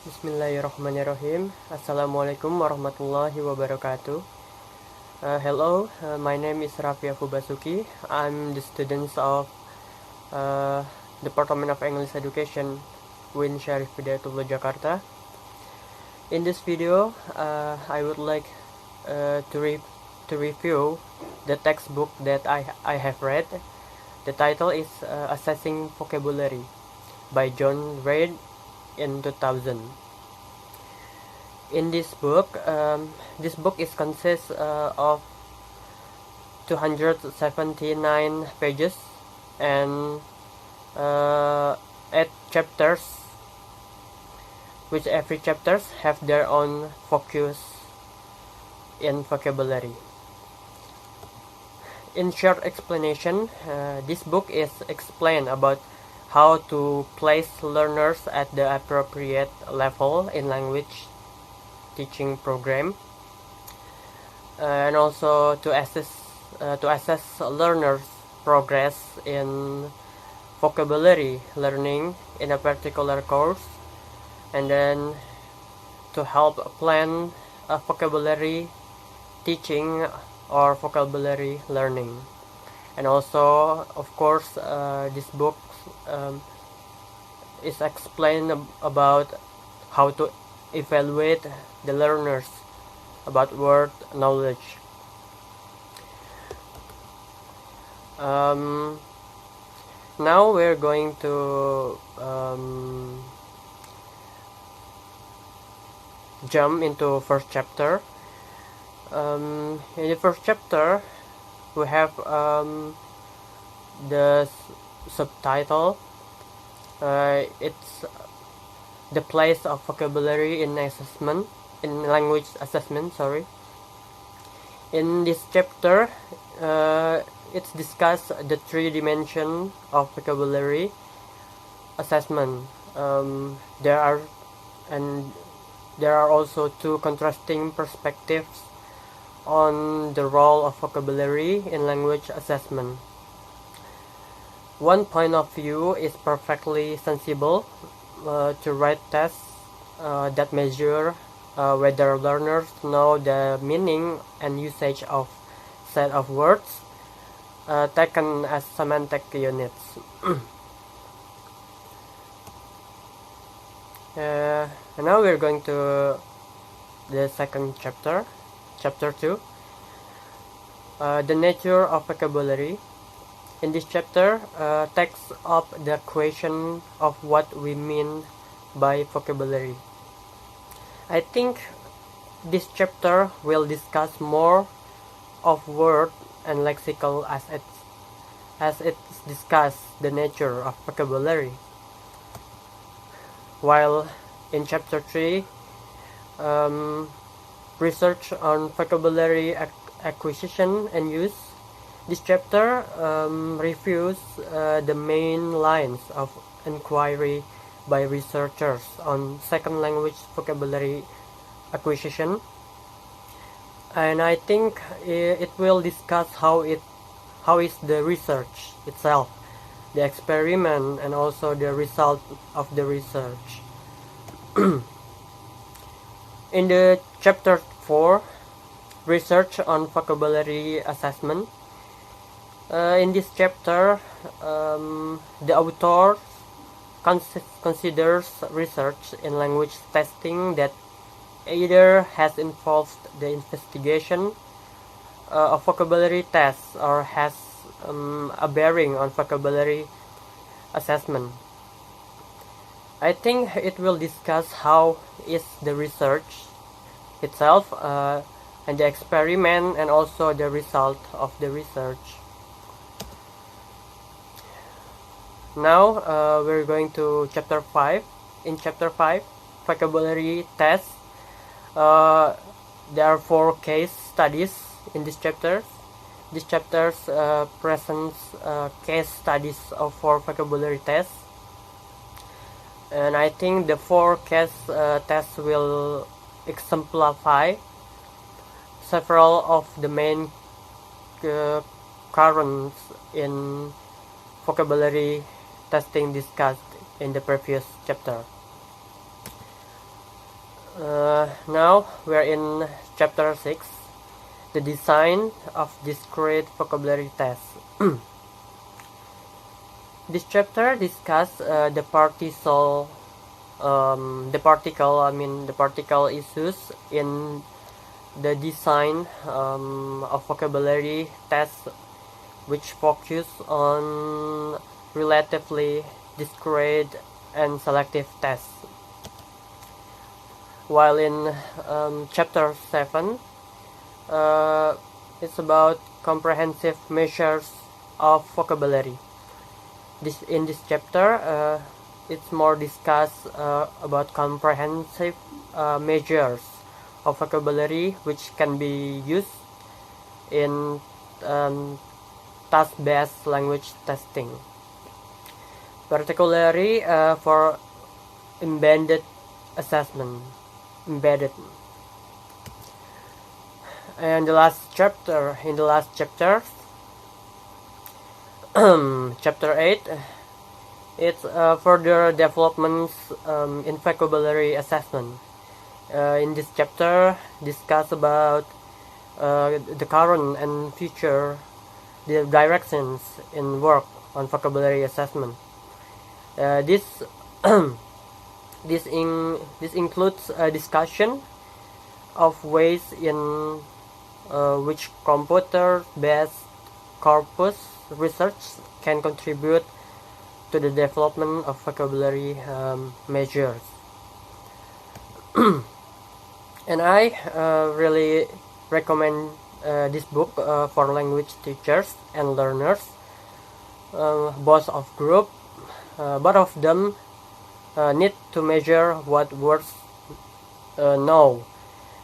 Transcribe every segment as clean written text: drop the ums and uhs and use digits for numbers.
Bismillahirrahmanirrahim. Assalamualaikum warahmatullahi wabarakatuh. Hello, my name is Rafi Afwu Basuki. I'm the student of Department of English Education, UIN Jakarta. In this video, I would like to review the textbook that I have read. The title is Assessing Vocabulary by John Reid in 2000. In this book is consists of 279 pages and 8 chapters, which every chapters have their own focus in vocabulary. In short explanation, this book is explained about how to place learners at the appropriate level in language teaching program, and also to assess learners' progress in vocabulary learning in a particular course, and then to help plan a vocabulary teaching or vocabulary learning. And also, of course, this book is explained about how to evaluate the learners about word knowledge. Now we're going to jump into first chapter. In the first chapter, we have the subtitle. It's the place of vocabulary in language assessment. In this chapter, it's discussed the 3 dimensions of vocabulary assessment. There are also 2 contrasting perspectives on the role of vocabulary in language assessment. One point of view is perfectly sensible to write tests that measure whether learners know the meaning and usage of set of words taken as semantic units. And now we're going to the second chapter. Chapter 2, the nature of vocabulary. In this chapter, takes up the question of what we mean by vocabulary. I think this chapter will discuss more of word and lexical as it's discuss the nature of vocabulary. While in chapter 3, research on vocabulary acquisition and use, this chapter reviews the main lines of inquiry by researchers on second language vocabulary acquisition, and I think it will discuss how is the research itself, the experiment, and also the result of the research. In the chapter 4, research on vocabulary assessment. In this chapter, the author considers research in language testing that either has involved the investigation of vocabulary tests or has a bearing on vocabulary assessment. I think it will discuss how is the research itself and the experiment, and also the result of the research. Now we're going to chapter 5. In chapter 5, vocabulary tests, there are 4 case studies in this chapter. This chapter presents case studies of 4 vocabulary tests, and I think the 4 case tests will exemplify several of the main currents in vocabulary testing discussed in the previous chapter. Now we're in chapter 6, the design of discrete vocabulary tests. This chapter discusses the particle issues in the design of vocabulary tests, which focus on relatively discrete and selective tests. While in chapter 7, it's about comprehensive measures of vocabulary. In this chapter, it's more discussed about comprehensive measures of vocabulary which can be used in task-based language testing, particularly for embedded assessment. And in the last chapter, chapter 8, it's further developments in vocabulary assessment. In this chapter, discuss about the current and future directions in work on vocabulary assessment. This includes a discussion of ways in which computer-based corpus research can contribute to the development of vocabulary measures. And I really recommend this book for language teachers and learners, both of them need to measure what words know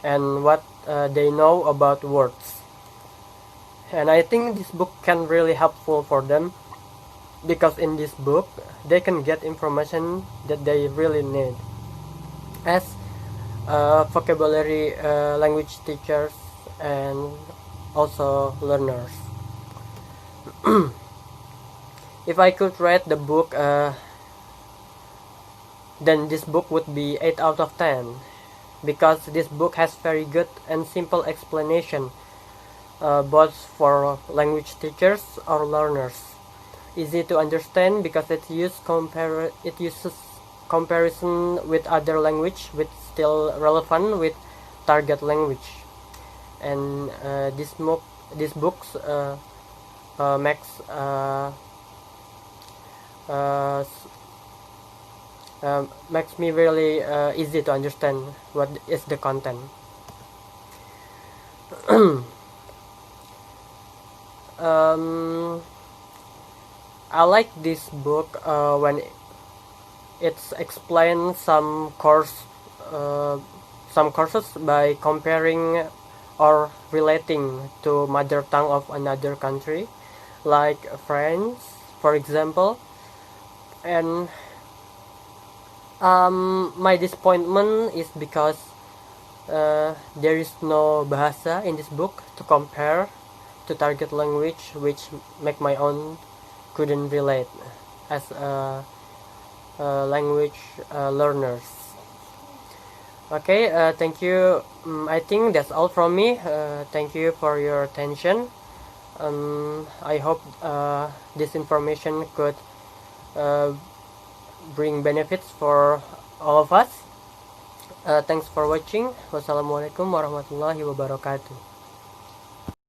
and what they know about words. And I think this book can really helpful for them, because in this book they can get information that they really need as vocabulary language teachers and also learners. If I could rate the book, then this book would be 8 out of 10, because this book has very good and simple explanation, both for language teachers or learners. Easy to understand because it uses comparison with other language, which still relevant with target language. And this books makes me really easy to understand what is the content. I like this book when it's explains some courses by comparing or relating to mother tongue of another country, like French, for example. And my disappointment is because there is no bahasa in this book to compare to target language, which make my own couldn't relate as language learners. Okay, thank you. I think that's all from me. Thank you for your attention. I hope this information could bring benefits for all of us. Thanks for watching. Wassalamualaikum warahmatullahi wabarakatuh.